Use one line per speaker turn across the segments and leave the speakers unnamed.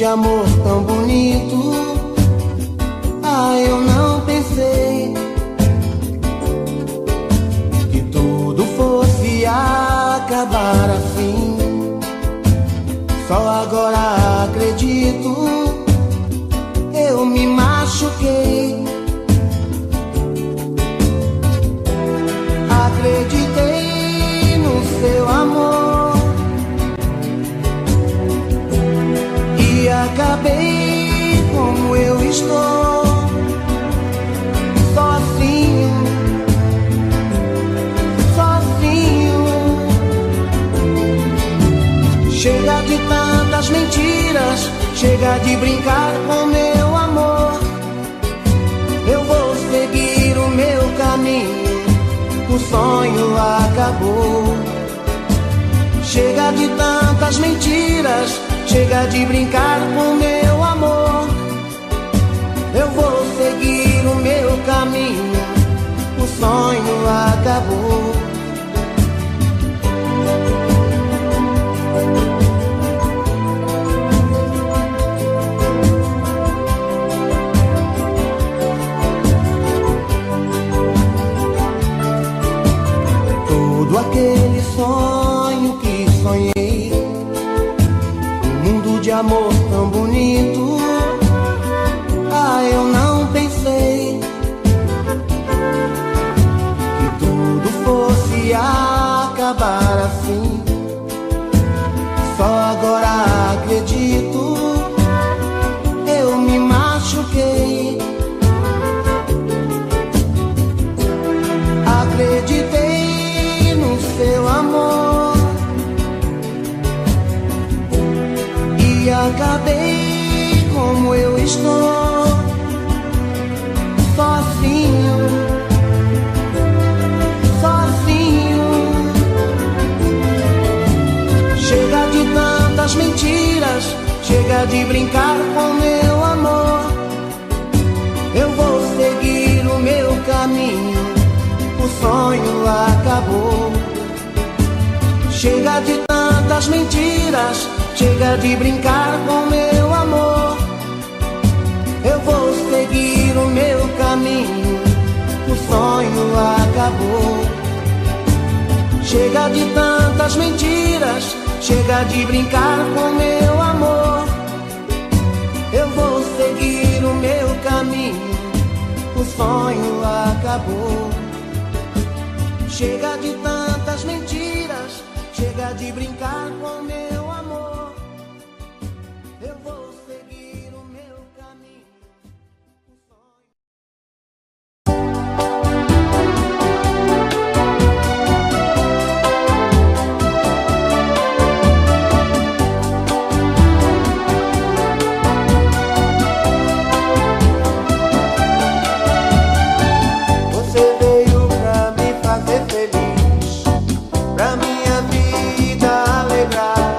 amor tão bonito. Ah, eu não pensei que tudo fosse acabar assim. Só agora acredito, eu me machuquei. Acreditei no seu amor e acabei como eu estou, sozinho, sozinho. Chega de tantas mentiras, chega de brincar com meu amor. Eu vou seguir o meu caminho, o sonho acabou. Chega de tantas mentiras, chega de brincar com meu amor. Eu vou seguir o meu caminho, o sonho acabou. Todo aquele sonho que sonhei, um mundo de amor tão bonito. Ah, eu não pensei que tudo fosse acabar assim. Só agora acredito, eu me machuquei. Acreditei no seu amor e acabei como eu estou, sozinho, sozinho. Chega de tantas mentiras, chega de brincar com meu amor. Eu vou seguir o meu caminho, o sonho acabou. Chega de tantas mentiras, chega de brincar com meu amor. Eu vou seguir o meu caminho, o sonho acabou. Chega de tantas mentiras, chega de brincar com meu amor. Eu vou seguir o meu caminho, o sonho acabou. Chega de tantas mentiras, chega de brincar com meu amor. Eu vou seguir o meu caminho, o sonho. Você veio pra me fazer feliz, pra minha vida alegrar.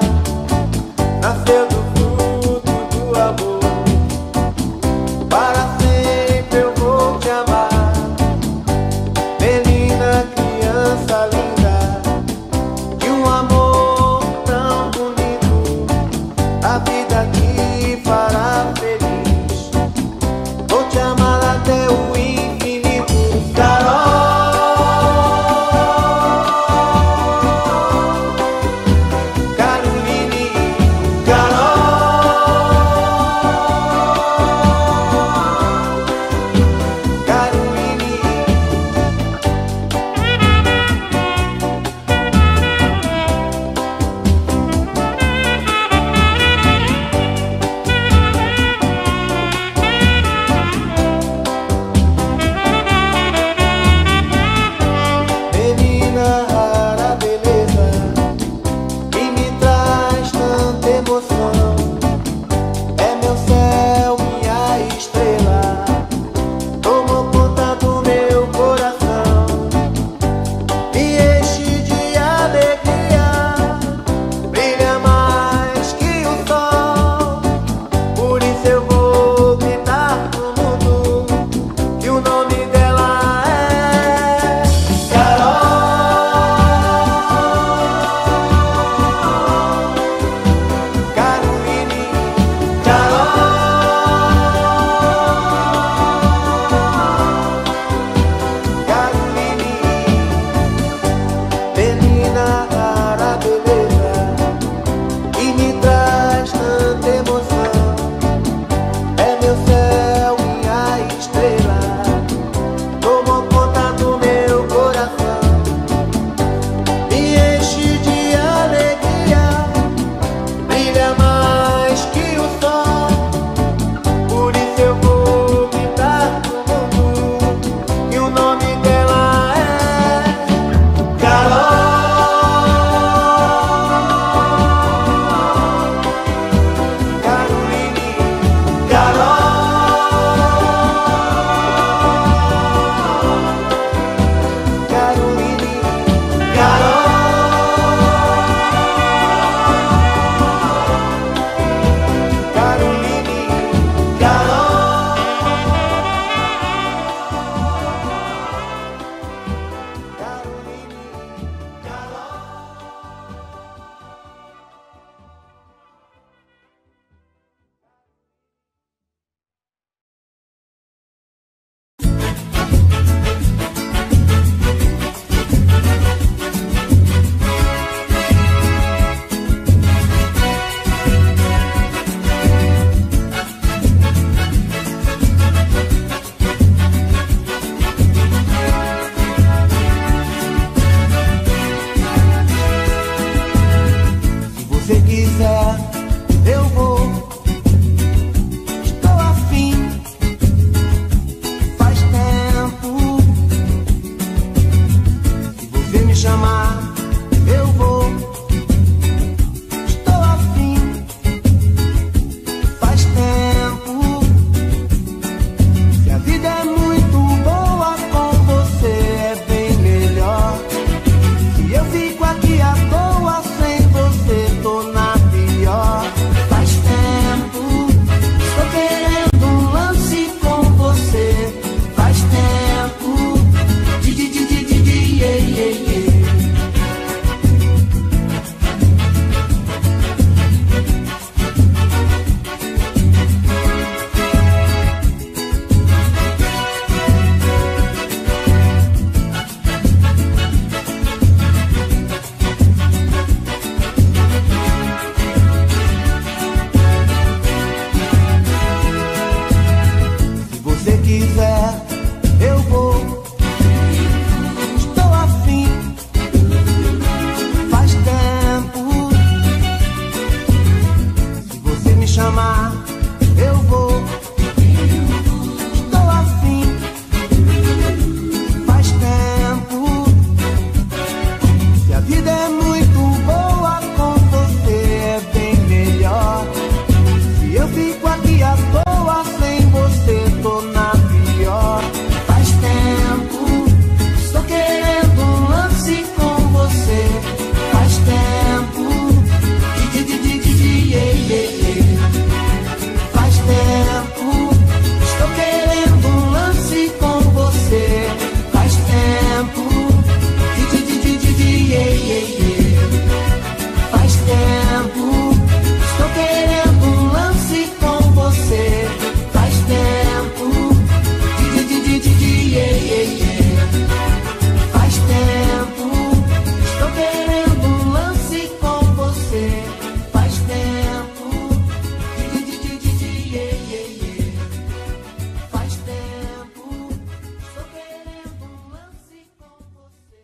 brilha mais que o sol. Por isso eu vou gritar pro mundo que o nome dela é Carol. Caroline, Carol. Caroline, Carol. Se você quiser, eu vou. Estou afim. Faz tempo. Se você me chamar, eu vou. Estou afim. Faz tempo. Se a vida é muito boa com você, é bem melhor. Se eu fico aqui à toa sem você, tô na pior. Faz tempo, estou querendo um lance com você. Faz tempo, yeah, yeah, yeah. Se você quiser, eu vou. Estou afim. Faz tempo. Se você me chamar, eu vou. Estou afim. Faz tempo. Se a vida é muito boa com você, é bem melhor. Se eu fico aqui à toa sem você, tô na pior. Faz tempo, estou querendo um lance com você. Faz tempo, yeah, yeah, yeah. Faz tempo, estou querendo um lance com você. Faz tempo, yeah, yeah, yeah. Faz tempo, estou querendo um lance com você. Faz tempo, yeah, yeah, yeah. Faz tempo, estou querendo um lance com você. Faz tempo, yeah, yeah, yeah. Faz tempo, estou querendo um lance com você.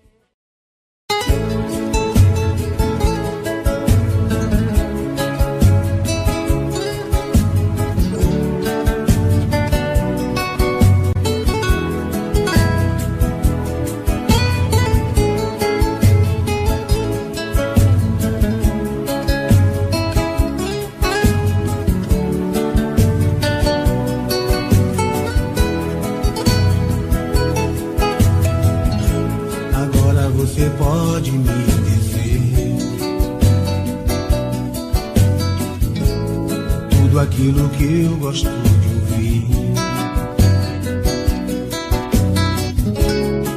Agora você pode me dizer tudo aquilo que eu gosto de ouvir.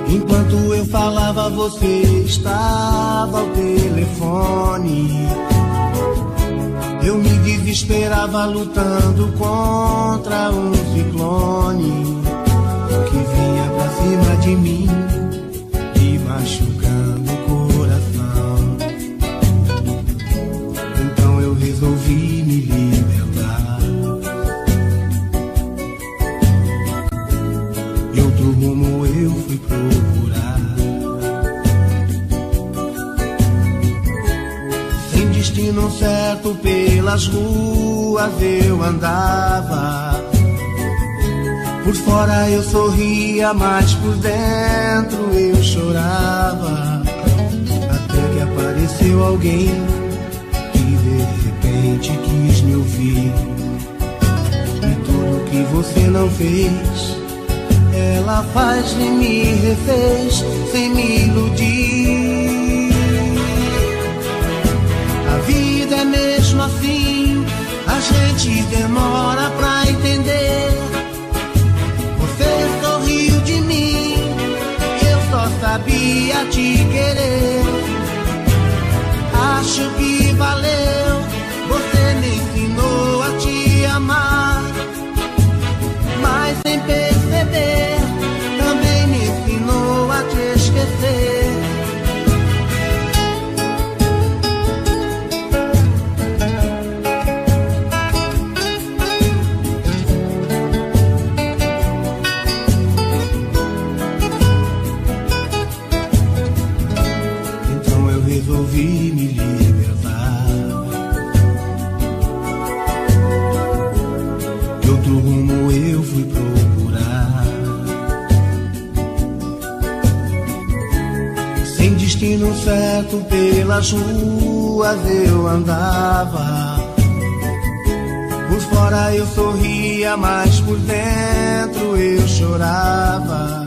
Enquanto eu falava, você estava ao telefone. Eu me desesperava lutando contra um ciclone que vinha pra cima de mim, me machucando o coração. Então eu resolvi me libertar e outro rumo eu fui procurar. Sem destino certo pela pelas ruas eu andava. Por fora eu sorria, mas por dentro eu chorava. Até que apareceu alguém que de repente quis me ouvir. E tudo que você não fez, ela faz e me refez sem me iludir. A vida é mesmo assim, a gente demora pra entender. Você sorriu de mim, eu só sabia te querer. Acho que valeu, você me ensinou a te amar. Mas sem perceber, também me ensinou a te esquecer. Então eu resolvi me libertar. De outro rumo eu fui procurar. Sem destino certo pelas ruas eu andava. Por fora eu sorria, mas por dentro eu chorava.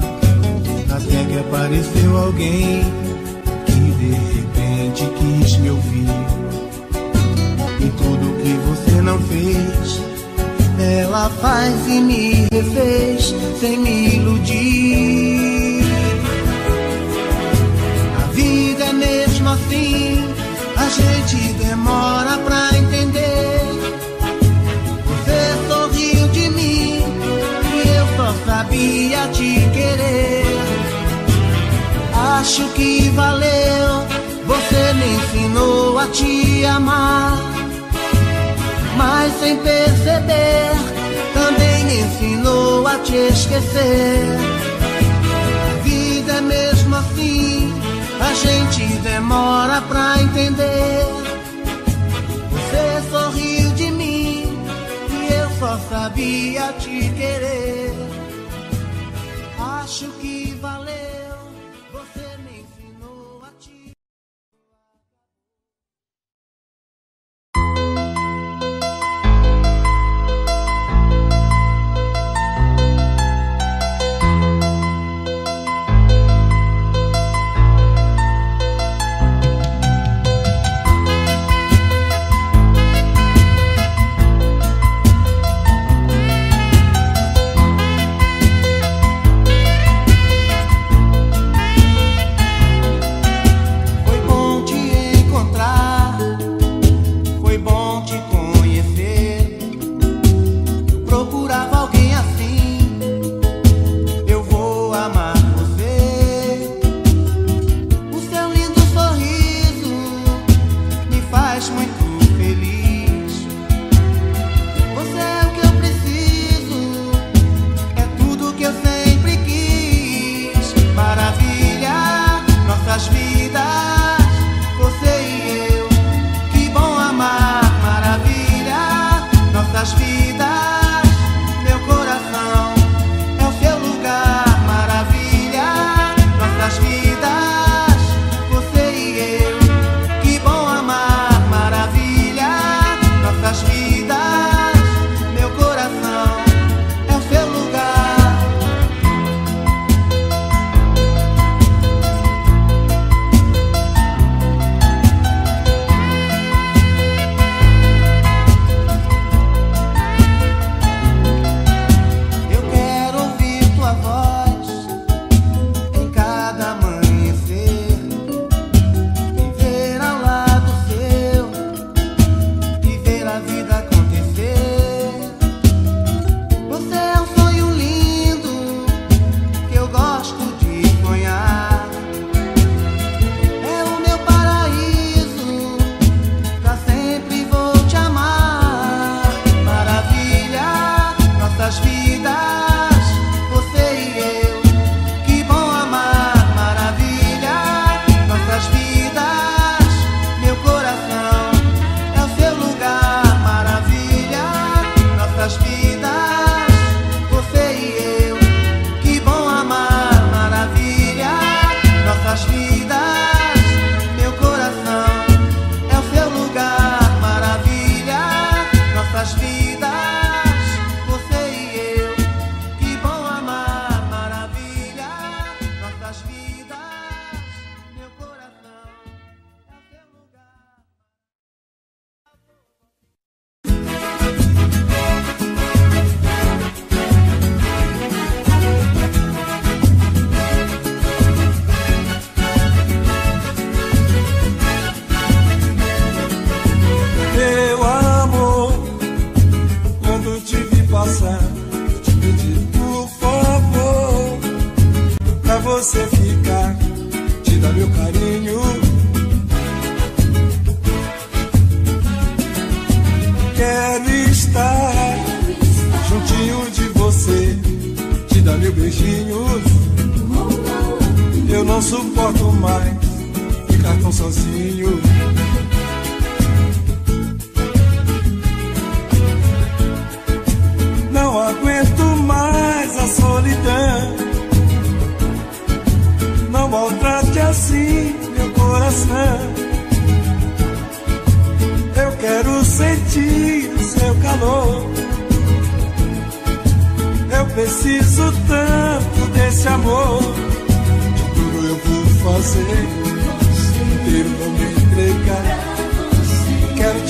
Até que apareceu alguém que de repente quis me ouvir. E tudo que você não fez, ela faz e me refez sem me iludir. A vida é mesmo assim, a gente demora pra entender. Você sorriu de mim e eu só sabia te querer. Acho que valeu, você me ensinou a te amar. Mas sem perceber, também me ensinou a te esquecer. A vida é mesmo assim, a gente demora pra entender. Você sorriu de mim e eu só sabia te querer. Acho que valeu, você me ensinou a te... você ficar, te dar meu carinho. Quero estar juntinho de você, te dar mil beijinhos. Eu não suporto mais ficar tão sozinho. Não aguento mais a solidão. Não maltrate assim meu coração. Eu quero sentir o seu calor. Eu preciso tanto desse amor. De tudo eu vou fazer, inteiro vou me entregar. Quero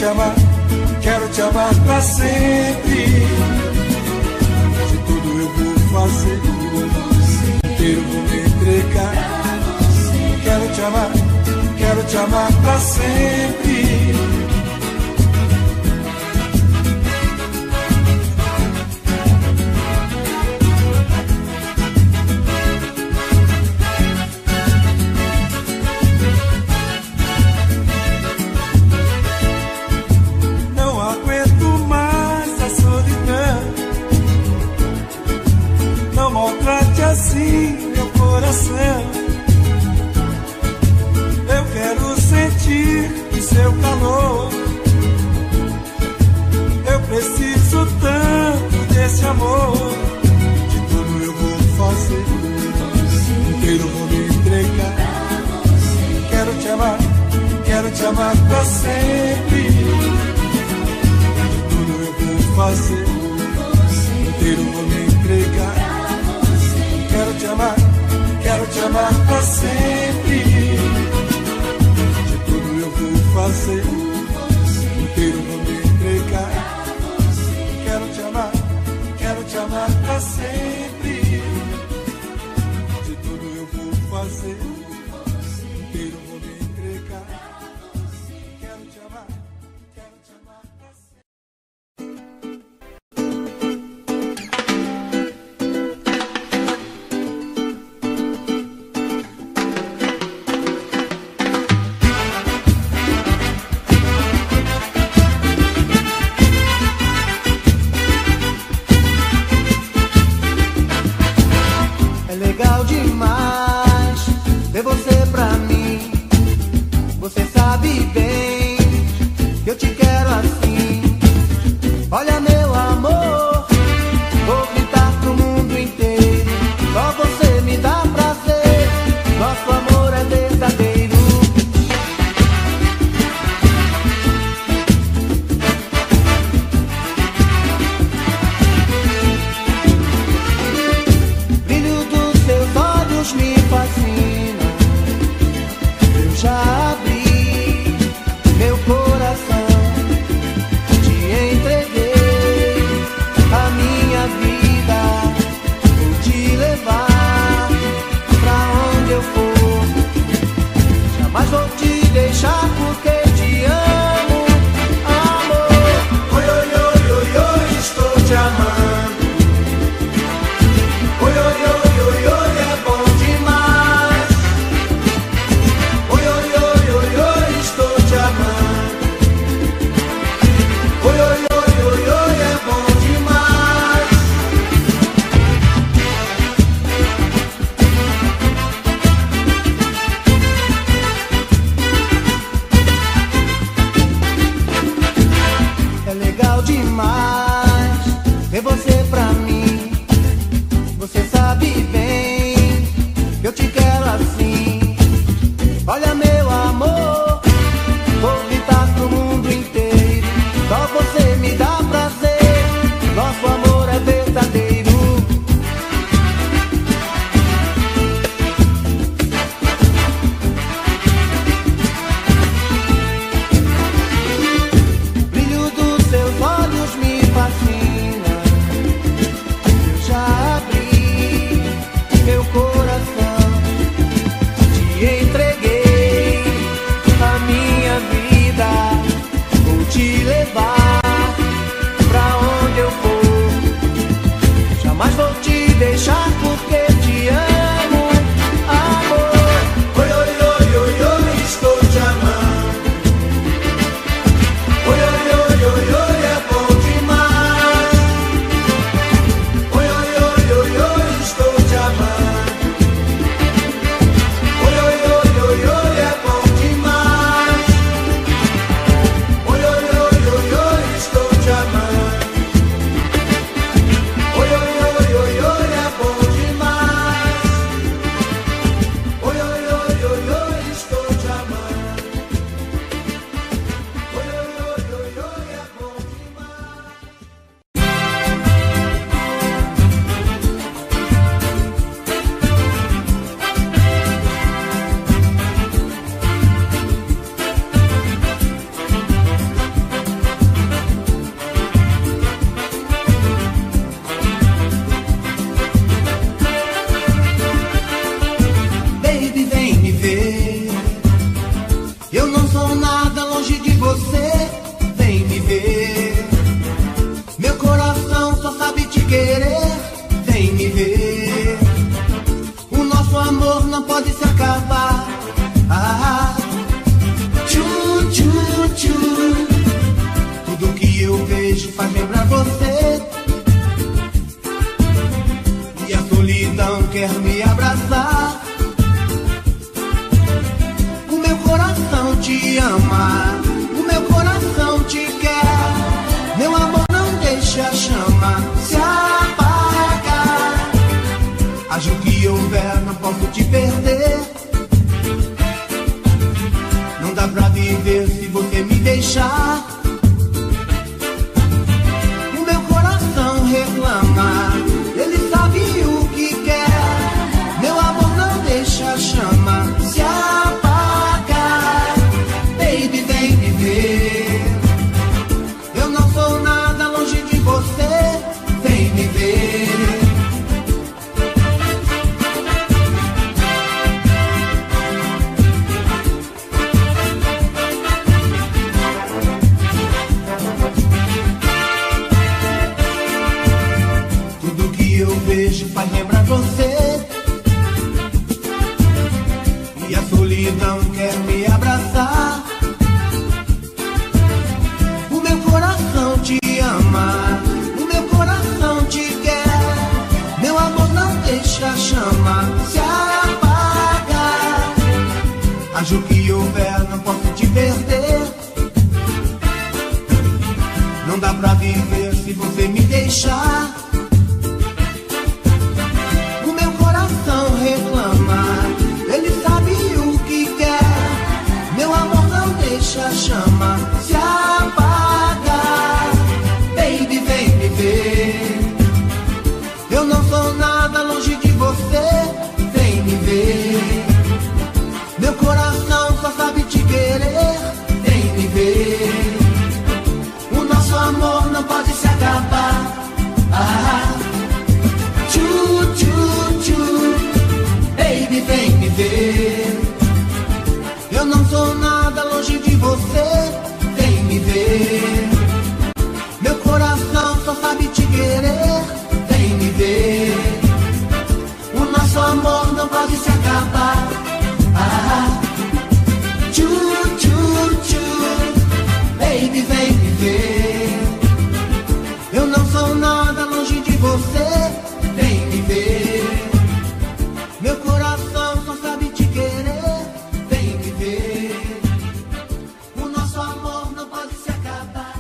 te amar pra sempre. De tudo eu vou fazer, inteiro vou me entregar. Quero te amar pra sempre. Assim meu coração, eu quero sentir o seu calor. Eu preciso tanto desse amor. De tudo eu vou fazer, inteiro vou me entregar. Quero te amar pra sempre. De tudo eu vou fazer, inteiro vou me entregar. Quero te amar pra sempre. De tudo eu vou fazer, inteiro vou me entregar. Quero te amar pra sempre. De tudo eu vou fazer, inteiro vou me entregar. Quero te amar pra sempre. quer me abraçar. O meu coração te ama, o meu coração te quer. Meu amor, não deixa a chama se apagar. Haja o que houver, não posso te perder. Não dá pra viver se você me deixar. O meu coração reclama, ele sabe o que quer. Meu amor, não deixa a chama se apagar. Baby, vem me ver. Eu não sou nada longe de você. Vem me ver. Faz lembrar você, e a solidão quer me abraçar. O meu coração te ama, o meu coração te quer. Meu amor, não deixa a chama se apagar. Haja o que houver, não posso te perder. Não dá pra viver se você me deixar. Reclama, ele sabe o que quer. Meu amor, não deixa a chama se apagar. Baby, vem me ver. Eu não sou nada longe de você. Vem me ver. Meu coração só sabe te querer. Vem me ver. O nosso amor não pode se acabar. Tchu, tchu, tchu. Baby, vem me ver. Eu não sou nada longe de você. Vem me ver. Meu coração só sabe te querer. Vem me ver. O nosso amor não pode se acabar. Tchu, tchu, tchu. Baby, vem me ver. Eu não sou nada longe de você. Vem me ver. Meu coração só sabe te querer. Vem me ver. O nosso amor não pode se acabar.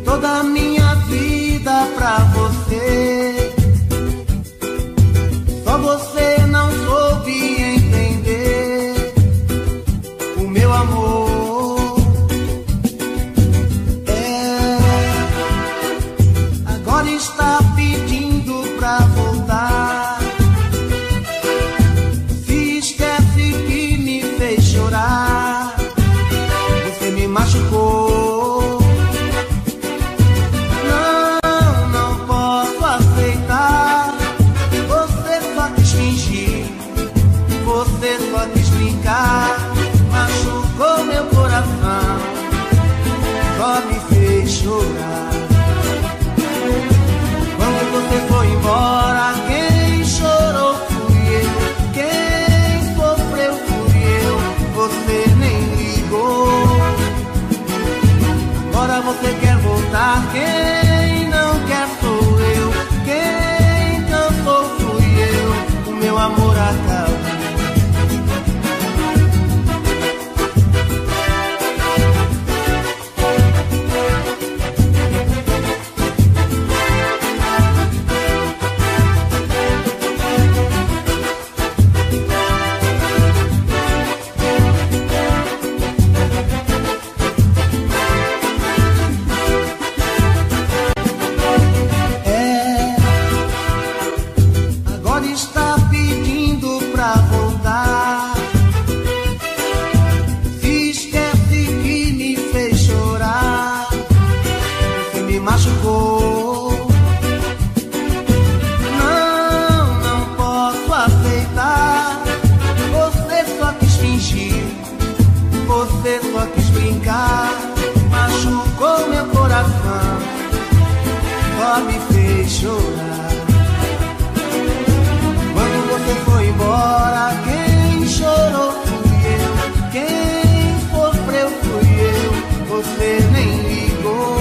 Toda a minha vida pra você. Só você não soube entender o meu amor. Agora está pedindo pra voltar. Se esquece que me fez chorar. Você me machucou. Você só quis brincar, machucou meu coração, só me fez chorar. Quando você foi embora, só me fez chorar. Quando você foi embora, quem chorou fui eu, quem sofreu fui eu, você nem ligou.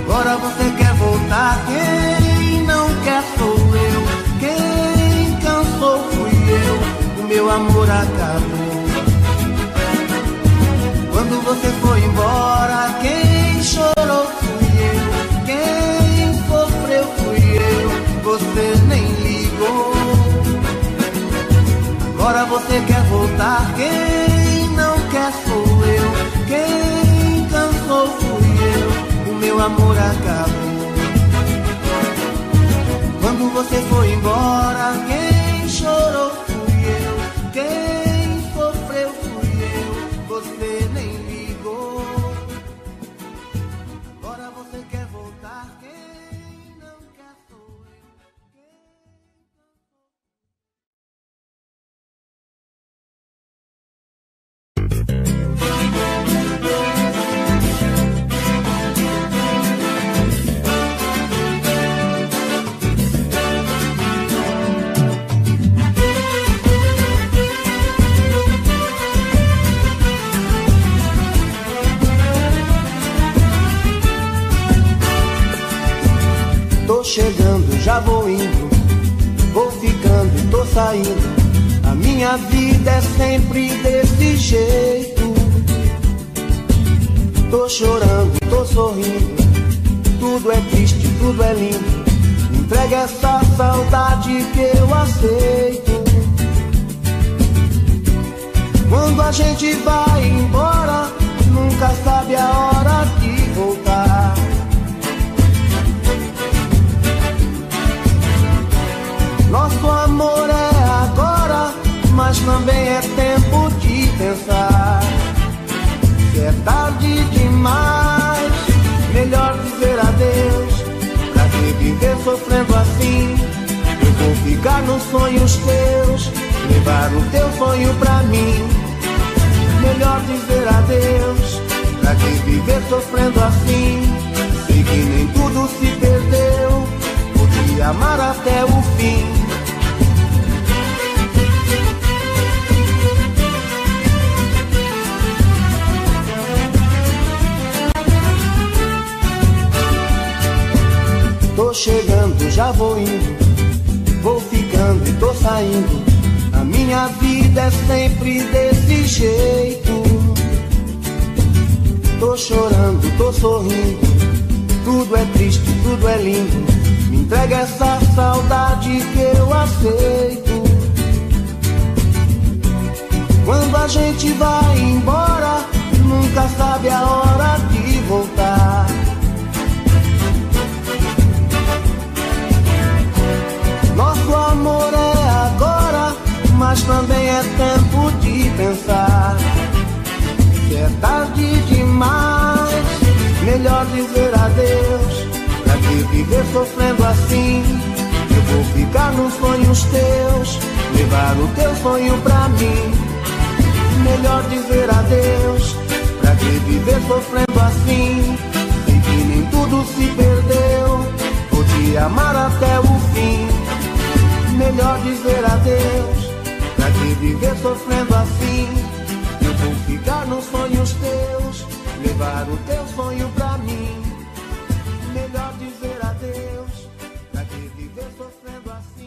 Agora você quer voltar, quem não quer sou eu, quem cansou fui eu, o meu amor acabou. Quando você foi embora, quem chorou fui eu, quem sofreu fui eu, você nem ligou. Agora você quer voltar, quem não quer sou eu, quem cansou fui eu, o meu amor acabou. Quando você foi embora, quem chorou fui eu, quem sofreu fui eu, você nem ligou. Agora você quer voltar, quem não quer sou eu. Tô chegando, já vou indo, vou ficando, tô saindo. A minha vida é sempre desse jeito. Tô chorando, tô sorrindo, tudo é triste, tudo é lindo. Entrega essa saudade que eu aceito. Quando a gente vai embora, nunca sabe a hora de voltar. Nosso amor é agora, mas também é tempo de pensar. Se é tarde demais, melhor dizer adeus. Pra que viver sofrendo assim? Eu vou ficar nos sonhos teus, levar o teu sonho pra mim. Melhor dizer adeus. Pra que viver sofrendo assim? Sei que nem tudo se perdeu, vou te amar até o fim. Tô chegando, já vou indo, vou ficando e tô saindo. A minha vida é sempre desse jeito. Tô chorando, tô sorrindo, tudo é triste, tudo é lindo. Me entrega essa saudade que eu aceito. Quando a gente vai embora, nunca sabe a hora de voltar. Nosso amor é agora, mas também é tempo de pensar. Se é tarde demais, melhor dizer adeus. Pra que viver sofrendo assim? Eu vou ficar nos sonhos teus, levar o teu sonho pra mim. Melhor dizer adeus. Pra que viver sofrendo assim? Sei que nem tudo se perdeu, vou te amar até o fim. Melhor dizer adeus. Pra que viver sofrendo assim? Eu vou ficar nos sonhos teus, levar o teu sonho pra mim. Melhor dizer adeus. Pra que viver sofrendo assim?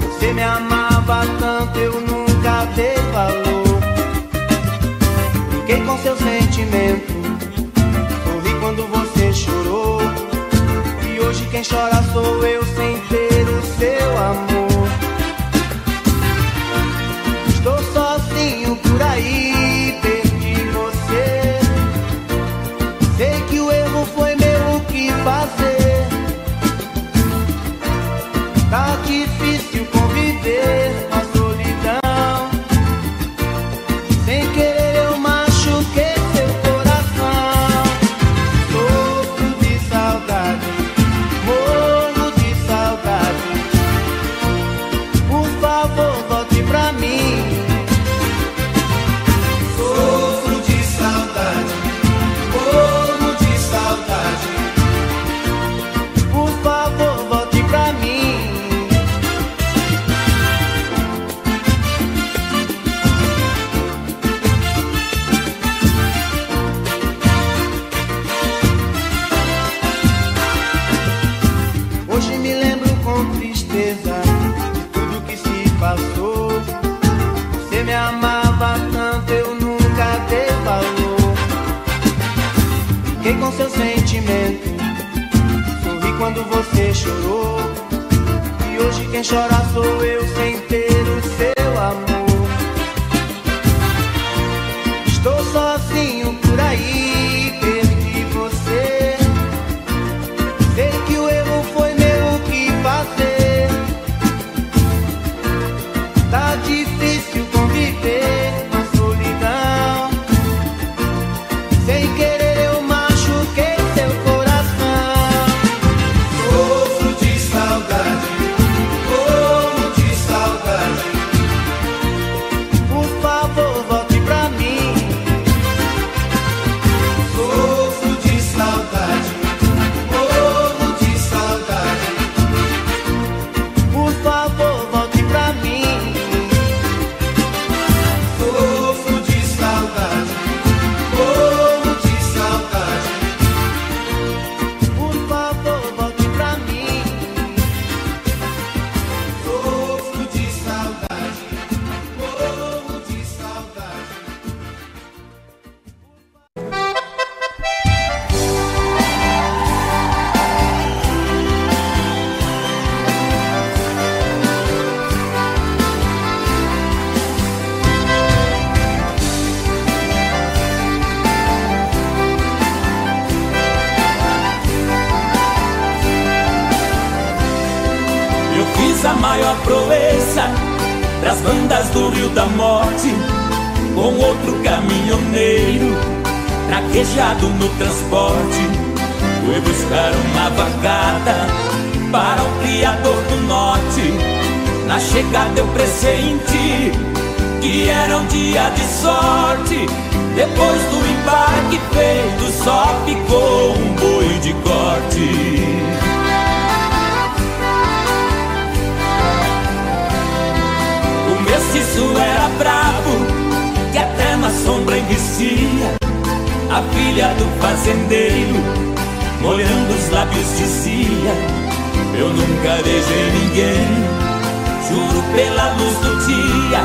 Você me amava tanto, eu nunca dei valor. Fiquei com seu sentimento, sorri quando você chorou. E hoje quem chora sou eu sem ter o seu amor. Estou sozinho por aí, perdi você. Sei que o erro foi meu, o que fazer? Tá difícil conviver com a solidão. Sem querer eu machuquei seu coração. Sofro de saudade, morro de saudade. Por favor, volte pra mim. Sofro de saudade, morro de saudade. Por favor, volte pra mim. Hoje me lembro com tristeza de tudo que se passou. Você me amava tanto, eu nunca dei valor. Fiquei com seu sentimento, sorri quando você chorou. E hoje quem chora sou eu sem ter o seu amor. Estou sozinho por aí, perdi você. Sei que o erro foi meu, o que fazer? Tá difícil conviver com a solidão. Sem querer eu machuquei seu coração. Sofro de saudade, morro de saudade. Por favor, volte pra mim. Sofro de saudade, morro de saudade. Por favor, volte pra mim. Sofro de saudade, morro de saudade. Por favor, volte pra mim. Sofro de saudade, morro de saudade.
Eu fiz a maior proeza pras bandas do Rio da Morte, com outro caminhoneiro traquejado no transporte. Fui buscar uma vacada para o criador do norte. Na chegada eu pressenti que era um dia de sorte. Depois do embarque feito, só ficou um boi de corte. O mestiço era bravo, que até na sombra envicia. A filha do fazendeiro, molhando os lábios, dizia: eu nunca beijei ninguém, juro pela luz do dia.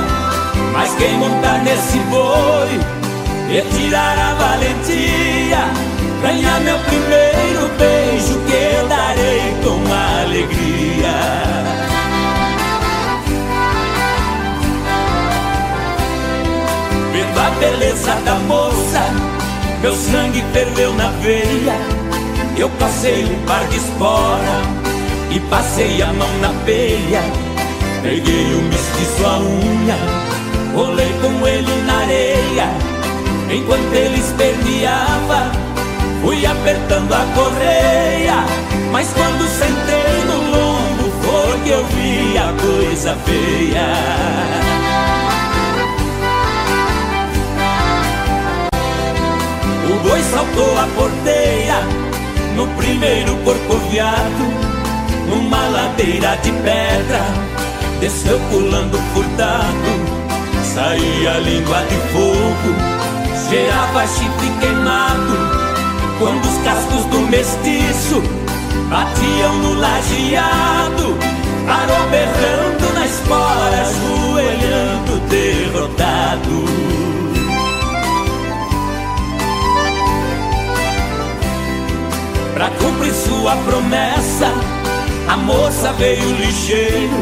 Mas quem montar nesse boi e tirar a valentia, ganhar meu primeiro beijo, que eu darei com alegria. Vendo a beleza da moça, meu sangue ferveu na veia. Eu passei um par de espora e passei a mão na peia. Peguei o mestiço à unha, rolei com ele na areia. Enquanto ele esperneava, fui apertando a correia. Mas quando sentei no lombo, foi que eu vi a coisa feia. O boi saltou a porteira no primeiro corcoviado, numa ladeira de pedra, desceu pulando furtado. Saía língua de fogo, cheirava chifre queimado, quando os cascos do mestiço batiam no lajeado. Parou berrando na espora, ajoelhando derrotado. Pra cumprir sua promessa, a moça veio ligeiro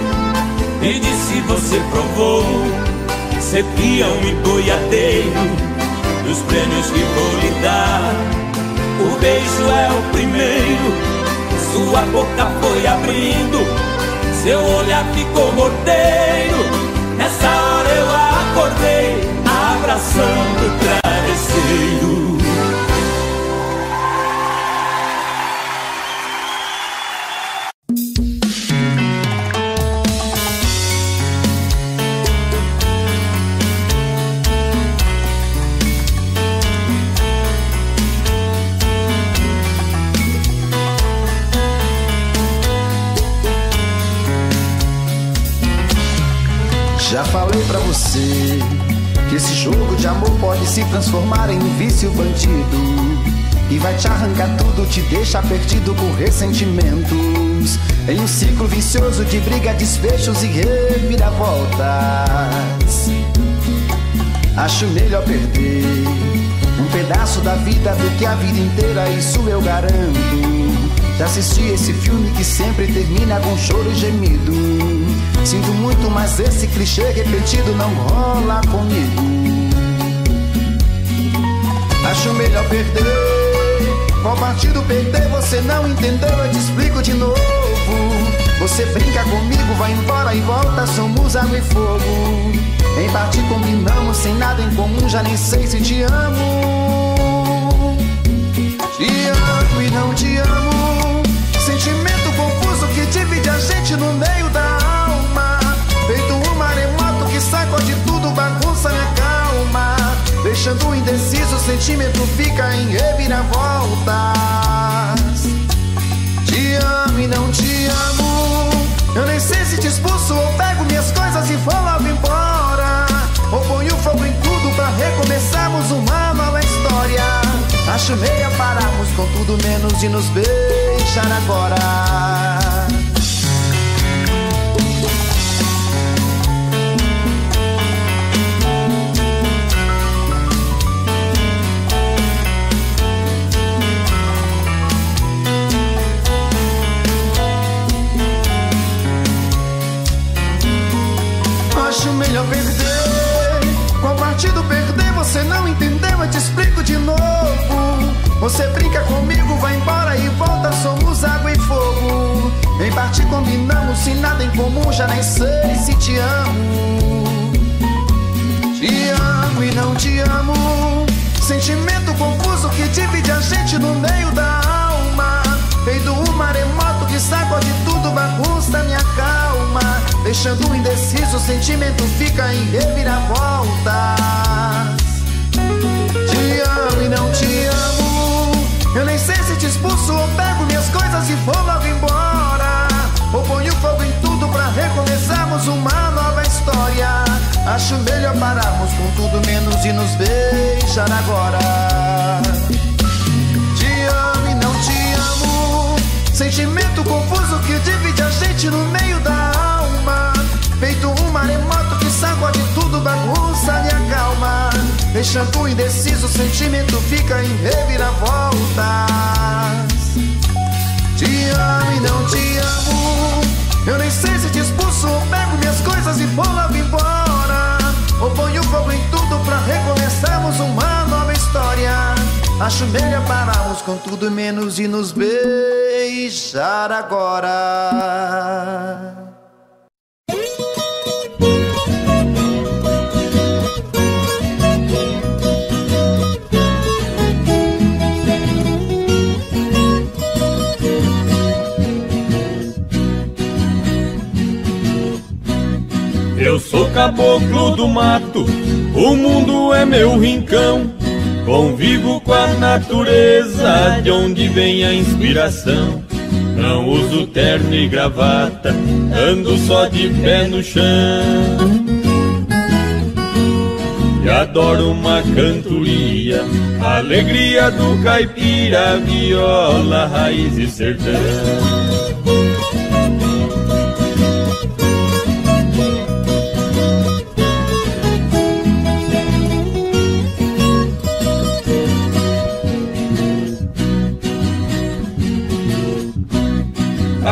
e disse: você provou ser peão e boiadeiro dos prêmios que vou lhe dar. O beijo é o primeiro, sua boca foi abrindo, seu olhar ficou morteiro. Nessa hora eu acordei, abraçando o travesseiro.
Já falei pra você que esse jogo de amor pode se transformar em um vício bandido, e vai te arrancar tudo, te deixar perdido por ressentimentos, em um ciclo vicioso de briga, desfechos e reviravoltas. Acho melhor perder um pedaço da vida do que a vida inteira, isso eu garanto. Já assisti esse filme que sempre termina com choro e gemido. Sinto muito, mas esse clichê repetido não rola comigo. Acho melhor perder. Qual partido perder? Você não entendeu, eu te explico de novo. Você brinca comigo, vai embora e volta, somos água e fogo. Em parte combinamos, sem nada em comum, já nem sei se te amo. Te amo e não te amo. Sentimento confuso que divide a gente no meio da alma. Feito um maremoto que sacode tudo, bagunça minha calma. Deixando indeciso, o sentimento fica em reviravoltas. Te amo e não te amo. Eu nem sei se te expulso ou pego minhas coisas e vou logo embora, ou ponho fogo em tudo pra recomeçarmos uma nova história. Acho meia pararmos com tudo menos de nos beijar agora. Acho melhor perder. Qual partido perder? Você não entendeu, eu te explico de novo. Você brinca comigo, vai embora e volta, somos água e fogo. Em parte combinamos, sem nada em comum, já nem sei se te amo. Te amo e não te amo. Sentimento confuso que divide a gente no meio da alma. Feito um maremoto que sacode tudo, bagunça minha calma. Deixando indeciso, o sentimento fica em reviravoltas. Te amo e não te amo. Eu nem sei se te expulso ou pego minhas coisas e vou logo embora, ou ponho fogo em tudo pra recomeçarmos uma nova história. Acho melhor pararmos com tudo menos de nos beijar agora. Te amo e não te amo. Sentimento confuso que divide a gente no meio da alma. Feito um maremoto que sacode tudo, bagunça minha calma. Deixando indeciso, o sentimento fica em reviravoltas. Te amo e não te amo. Eu nem sei se te expulso ou pego minhas coisas e vou logo embora, ou ponho fogo em tudo pra recomeçarmos uma nova história. Acho melhor pararmos com tudo menos e nos beijar agora.
Eu sou caboclo do mato, o mundo é meu rincão. Convivo com a natureza, de onde vem a inspiração. Não uso terno e gravata, ando só de pé no chão. E adoro uma cantoria, a alegria do caipira, viola, raiz e sertão.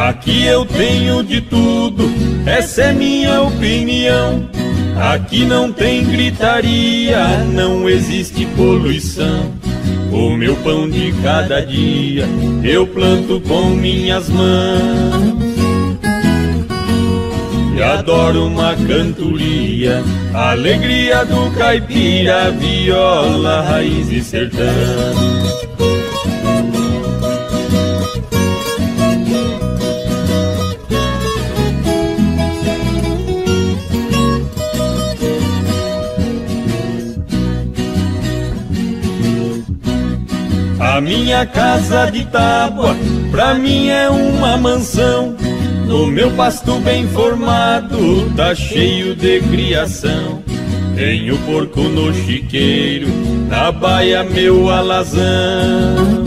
Aqui eu tenho de tudo, essa é minha opinião. Aqui não tem gritaria, não existe poluição. O meu pão de cada dia eu planto com minhas mãos.
adoro uma cantoria, alegria do caipira, viola, raiz e sertão. A minha casa de tábua, pra mim é uma mansão. No meu pasto bem formado, tá cheio de criação. Tenho porco no chiqueiro, na baia meu alazão.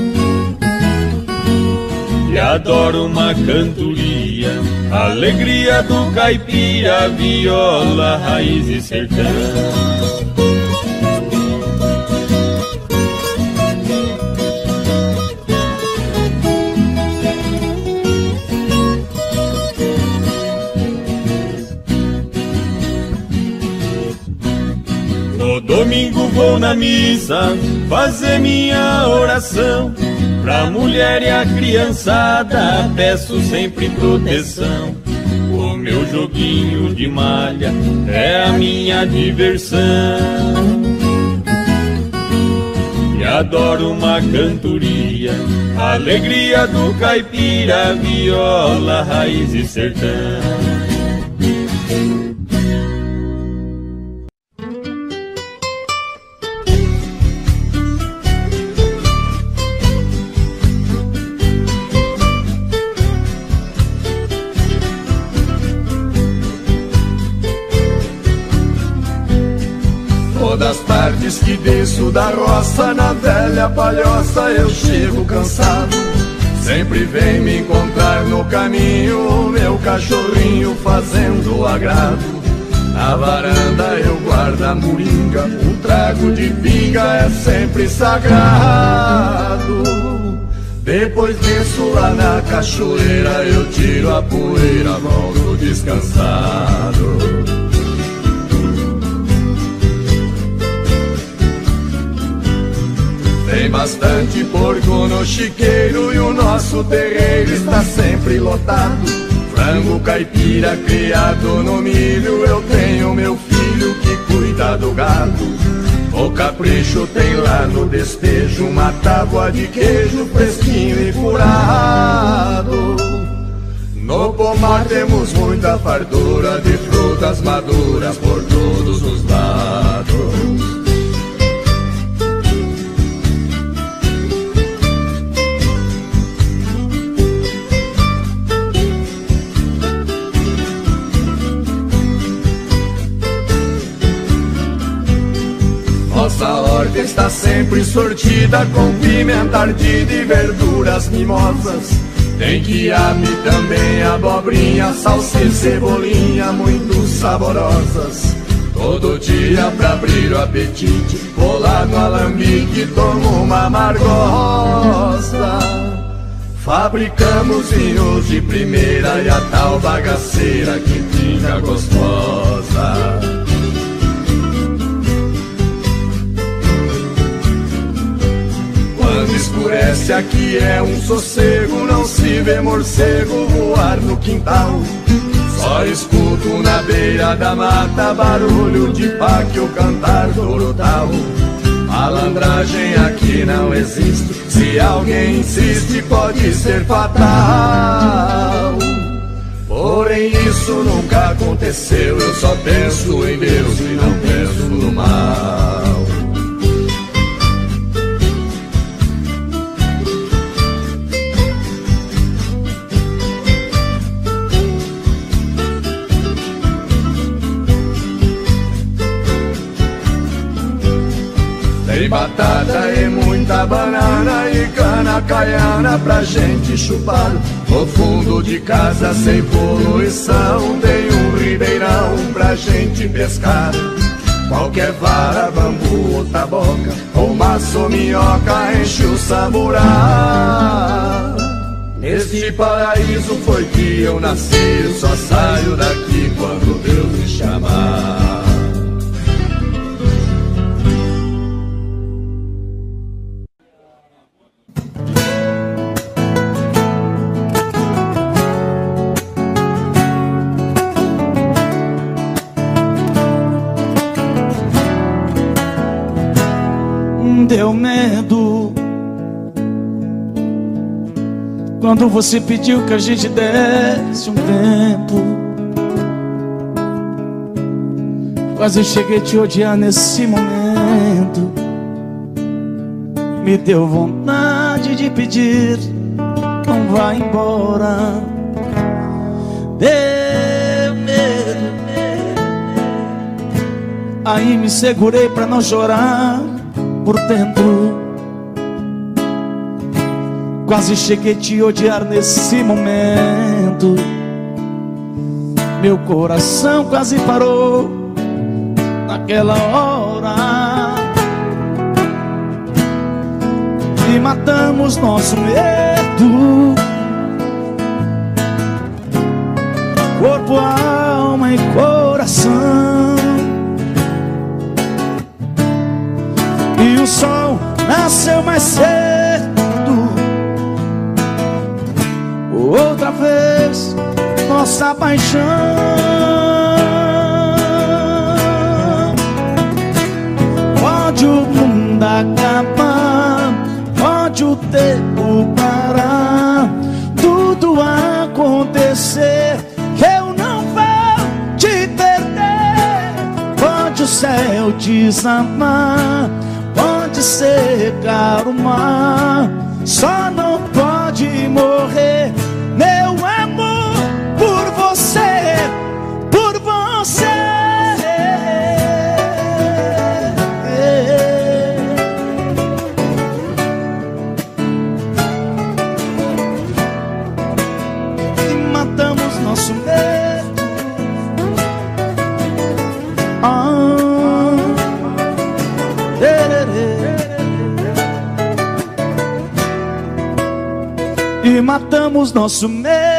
E adoro uma cantoria, alegria do caipira, viola, raiz e sertão. Domingo vou na missa fazer minha oração. Pra mulher e a criançada peço sempre proteção. O meu joguinho de malha é a minha diversão. E adoro uma cantoria, alegria do caipira, viola, raiz e sertão.
Das tardes que desço da roça, na velha palhoça eu chego cansado. Sempre vem me encontrar no caminho meu cachorrinho fazendo agrado. Na varanda eu guardo a moringa, um trago de pinga é sempre sagrado. Depois desço lá na cachoeira, eu tiro a poeira, volto descansado. Tem bastante porco no chiqueiro e o nosso terreiro está sempre lotado. Frango caipira criado no milho, eu tenho meu filho que cuida do gado. O capricho tem lá no despejo uma tábua de queijo fresquinho e furado. No pomar temos muita fartura de frutas maduras por todos os lados. Nossa horta está sempre sortida com pimenta ardida e verduras mimosas. Tem quiabo também, abobrinha, salsa e cebolinha muito saborosas. Todo dia pra abrir o apetite, vou lá no alambique e tomo uma amargosa. Fabricamos vinhos de primeira e a tal bagaceira que fica gostosa. Quando escurece aqui é um sossego, não se vê morcego voar no quintal. Só escuto na beira da mata barulho de páquio cantar torutal. Malandragem aqui não existe, se alguém insiste pode ser fatal. Porém isso nunca aconteceu, eu só penso em Deus e não penso no mal. Tem batata e muita banana e cana caiana pra gente chupar. No fundo de casa sem poluição tem um ribeirão pra gente pescar. Qualquer vara, bambu ou taboca, ou maço, minhoca enche o samburá. Neste paraíso foi que eu nasci, eu só saio daqui quando Deus me chamar.
deu medo quando você pediu que a gente desse um tempo. Quase cheguei a te odiar nesse momento. Me deu vontade de pedir, não vá embora. Deu medo, aí me segurei pra não chorar por dentro. Quase cheguei a te odiar nesse momento. Meu coração quase parou naquela hora. E matamos nosso medo, corpo, alma e coração. E o sol nasceu mais cedo. Outra vez nossa paixão. Pode o mundo acabar, pode o tempo parar, tudo acontecer, eu não vou te perder. Pode o céu desamar, pode secar o mar, só não pode morrer meu amor por você, por você. E matamos nosso medo. E matamos nosso medo.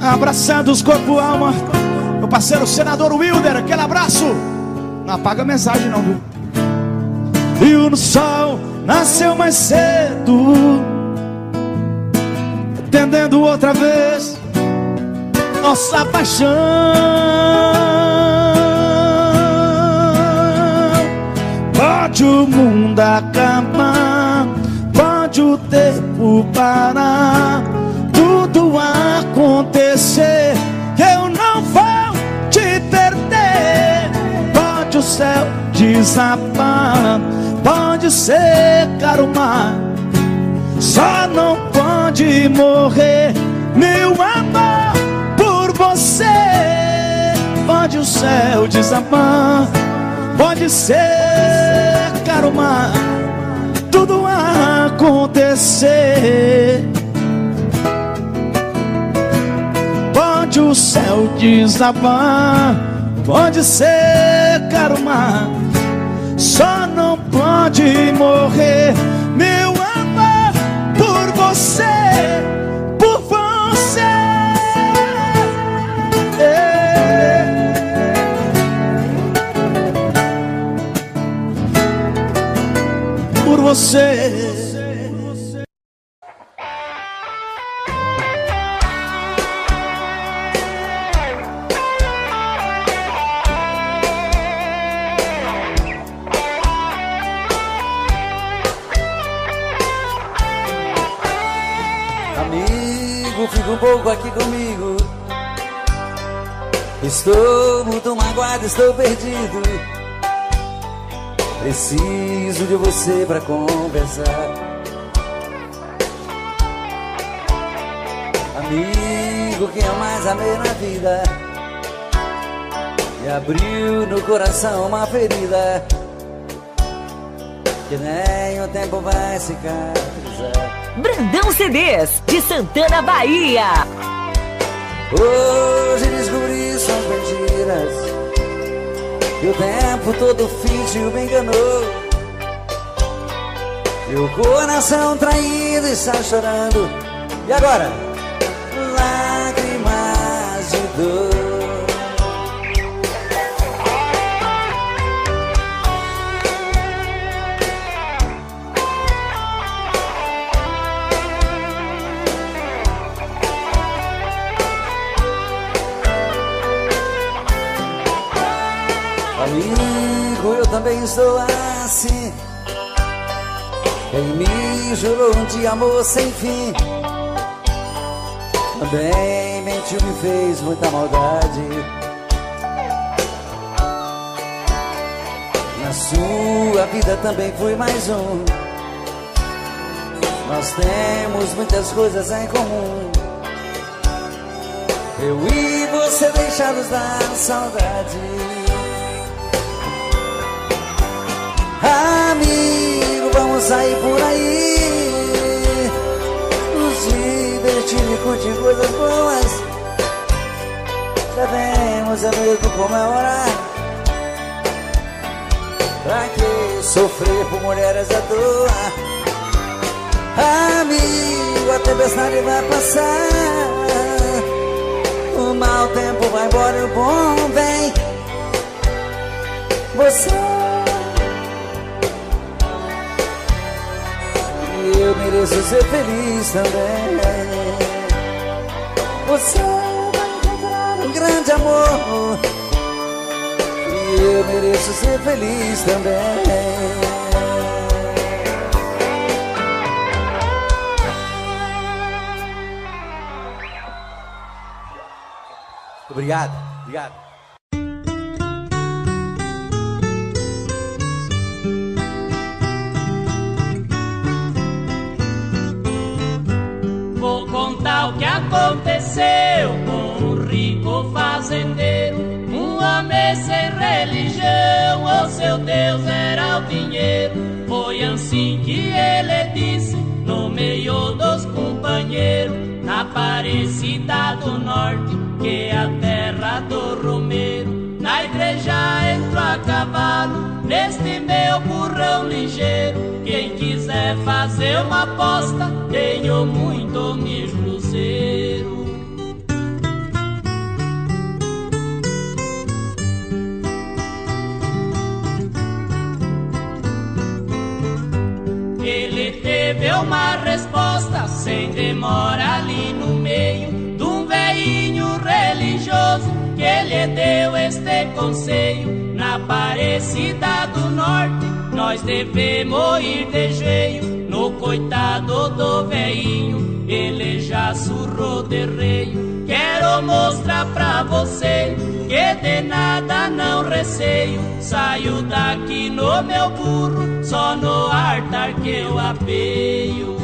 Abraçados corpo, alma. Meu parceiro senador Wilder, aquele abraço. Não apaga a mensagem não, viu? E o sol nasceu mais cedo, entendendo outra vez nossa paixão. Pode o mundo acabar, pode o tempo parar, tudo acontecer, eu não vou te perder. Pode o céu desabar, pode secar o mar, só não pode morrer meu amor por você. Pode o céu desabar, pode secar o mar, tudo acontecer. Pode o céu desabar, pode secar o mar, só não pode morrer meu amor por você, por você. Por você.
Amigo, fica um pouco aqui comigo. Estou muito magoado, estou perdido. Preciso de você pra conversar. Amigo, quem eu mais amei na vida e abriu no coração uma ferida que nem o tempo vai cicatrizar.
Brandão CDs, de Santana, Bahia.
Hoje descobri suas mentiras, que o tempo todo fingiu, me enganou. Meu coração traído está chorando. E agora? Lágrimas de dor. Amigo, também estou assim. Quem me jurou de amor sem fim também mentiu, me fez muita maldade. Na sua vida também fui mais um. Nós temos muitas coisas em comum. Eu e você deixados da saudade. Amigo, vamos sair por aí, nos divertir e curtir coisas boas. Devemos mesmo comemorar. Pra que sofrer por mulheres à toa? Amigo, a tempestade vai passar, o mau tempo vai embora e o bom vem. Você e eu mereço ser feliz também. Você vai encontrar um grande amor e eu mereço ser feliz também. Obrigado, obrigado.
Vou contar o que aconteceu com um rico fazendeiro, um homem sem religião, o seu Deus era o dinheiro. Foi assim que ele disse no meio dos companheiros, na Aparecida do Norte, que é a terra do Romeiro. Na igreja entro a cavalo, neste meu burrão ligeiro. Quem quiser fazer uma aposta, tenho muito mil cruzeiro. Ele teve uma resposta sem demora ali no meio de um velhinho religioso que lhe deu este conselho. Na Aparecida do Norte nós devemos ir de jeito. No coitado do velhinho, ele já surrou de reio. Quero mostrar pra você que de nada não receio. Saio daqui no meu burro, só no altar que eu apeio.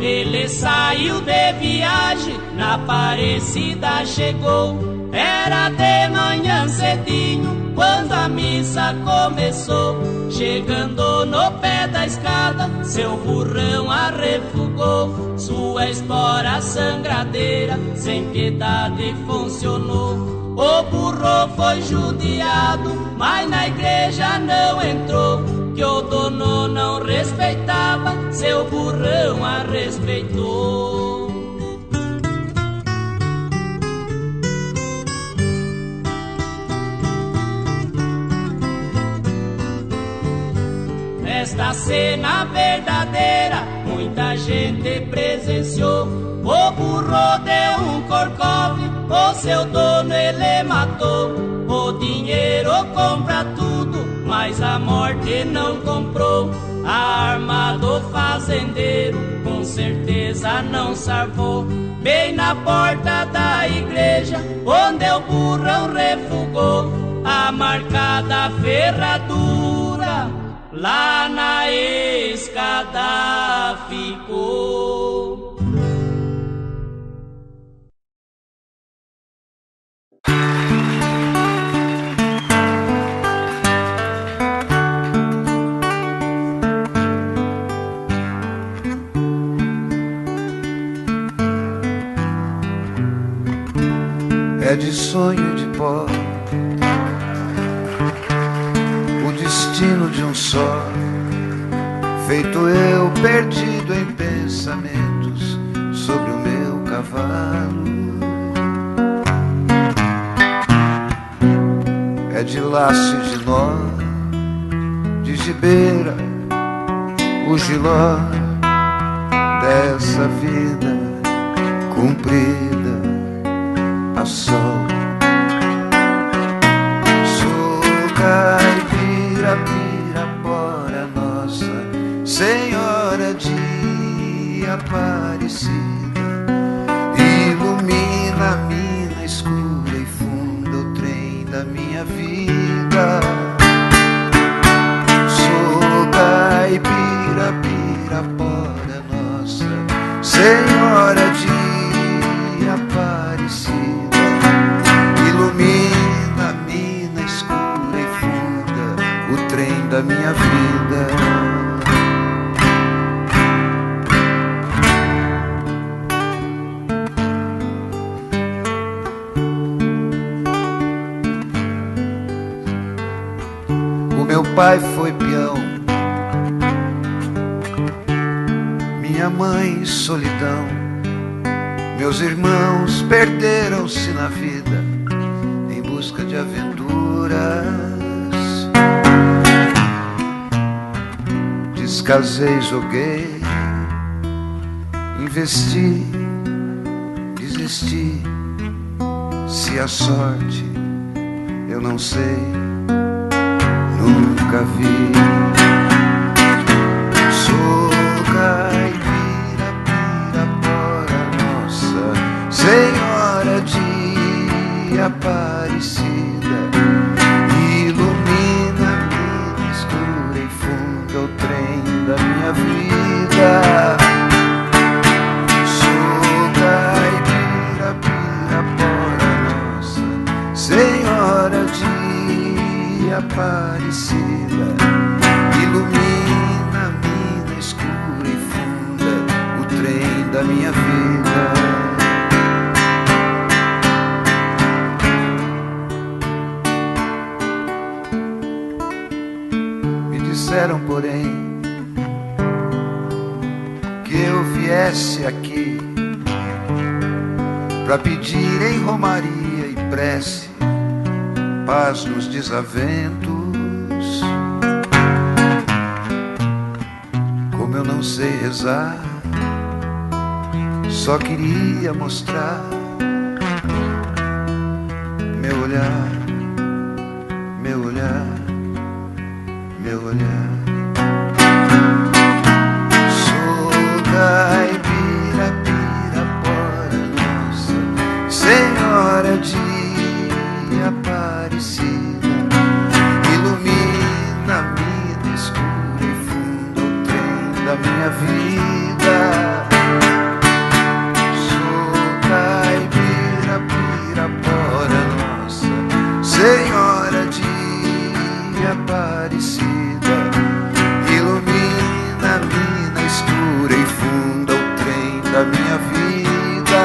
Ele saiu de viagem, na Aparecida chegou. Era de manhã cedinho, quando a missa começou. Chegando no pé da escada, seu burrão arrefugou. Sua espora sangradeira, sem piedade funcionou. O burro foi judiado, mas na igreja não entrou, que o dono não respeitava, seu burrão a respeitou. Esta cena verdadeira muita gente presenciou. O burro deu um corcove, o seu dono ele matou. O dinheiro compra tudo, mas a morte não comprou. A arma do fazendeiro com certeza não salvou. Bem na porta da igreja, onde o burrão refugou, a marcada ferradura lá na escada ficou.
É de sonho de pó o destino de um só, feito eu perdido em pensamentos sobre o meu cavalo. É de laço e de nó, de gibeira o giló dessa vida cumprida a sol. Sou caipira, pirapora, Nossa Senhora de Aparecida, ilumina a mina escura e funda o trem da minha vida. Sou caipira, pirapora, Nossa Senhora de Aparecida, ilumina a mina escura e funda o trem da minha vida. Meu pai foi peão, minha mãe solidão, meus irmãos perderam-se na vida em busca de aventuras. Descasei, joguei, investi, desisti. Se a sorte eu não sei, nunca vi. Sou caipira, pirapora, Nossa Senhora de Aparecida, ilumina a mina escura e funda o trem da minha vida. Sou caipira, pirapora, Nossa Senhora de Aparecida, ilumina a mina escura e funda o trem da minha vida. Me disseram, porém, que eu viesse aqui pra pedir em romaria e prece paz nos desaventos. Como eu não sei rezar, só queria mostrar meu olhar, meu olhar, meu olhar. Sou caipira, pirapora, Nossa Senhora de Aparecida, ilumina a mina escura e funda o trem da minha vida. Sou caipira, pirapora, Nossa Senhora de Aparecida, ilumina a mina escura e funda o trem da minha vida.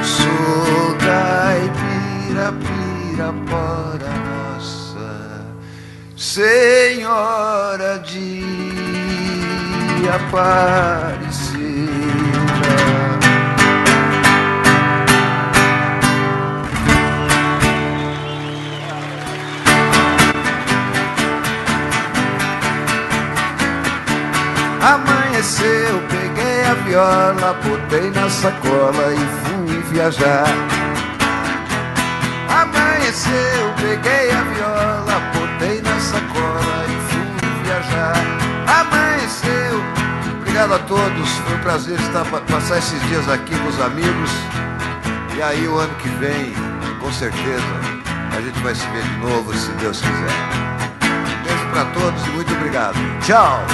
Sou caipira, pirapora, Nossa Senhora de Aparecida. Amanheceu, peguei a viola, botei na sacola e fui viajar. Amanheceu, peguei a viola, botei na sacola e fui viajar. Amanheceu, obrigado a todos, foi um prazer passar esses dias aqui com os amigos. E aí o ano que vem, com certeza, a gente vai se ver de novo, se Deus quiser. Um beijo pra todos e muito obrigado. Tchau!